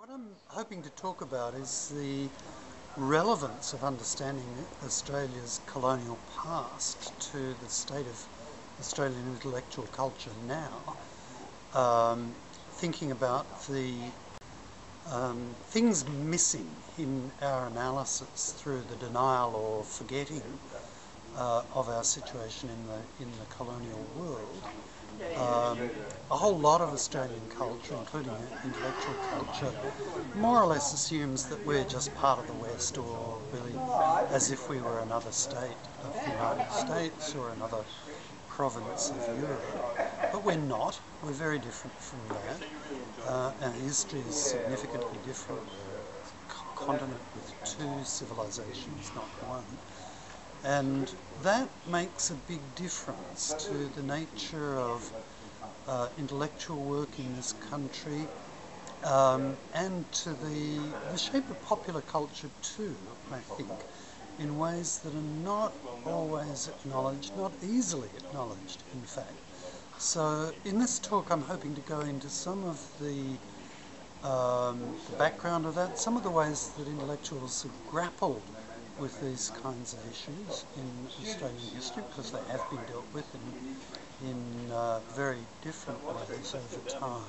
What I'm hoping to talk about is the relevance of understanding Australia's colonial past to the state of Australian intellectual culture now. Thinking about the things missing in our analysis through the denial or forgetting of our situation in the colonial world. A whole lot of Australian culture, including intellectual culture, more or less assumes that we're just part of the West, or really as if we were another state of the United States or another province of Europe. But we're not. We're very different from that. Our history is significantly different. We're a continent with two civilizations, not one. And that makes a big difference to the nature of intellectual work in this country, and to the shape of popular culture too, I think, in ways that are not always acknowledged, not easily acknowledged, in fact. So in this talk I'm hoping to go into some of the background of that, some of the ways that intellectuals have grappled with these kinds of issues in Australian history, because they have been dealt with in very different ways over time.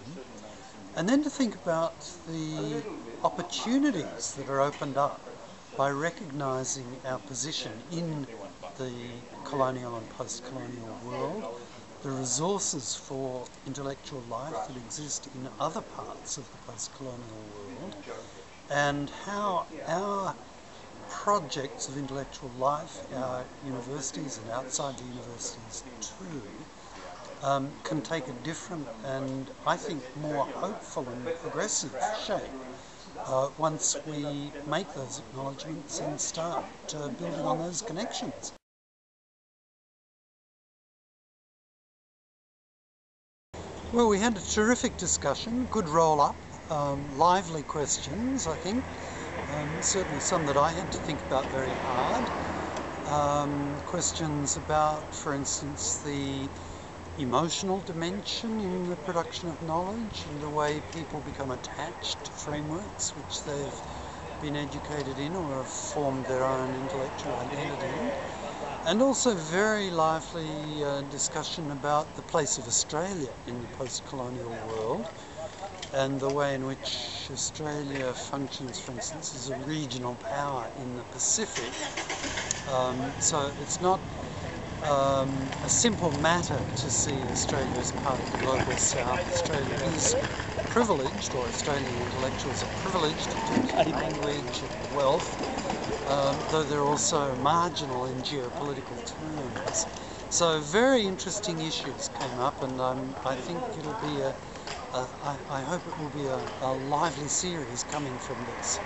And then to think about the opportunities that are opened up by recognising our position in the colonial and post-colonial world, the resources for intellectual life that exist in other parts of the post-colonial world, and how our projects of intellectual life, our universities and outside the universities too, can take a different and I think more hopeful and progressive shape once we make those acknowledgements and start building on those connections. Well, we had a terrific discussion, good roll-up, lively questions, I think. Certainly some that I had to think about very hard. Questions about, for instance, the emotional dimension in the production of knowledge and the way people become attached to frameworks which they've been educated in or have formed their own intellectual identity in. And also very lively discussion about the place of Australia in the post-colonial world, and the way in which Australia functions, for instance, as a regional power in the Pacific. So it's not a simple matter to see Australia as part of the global south. Australia is privileged, or Australian intellectuals are privileged in terms of language and wealth, though they're also marginal in geopolitical terms. So very interesting issues came up, and I think it'll be I hope it will be a lively series coming from this.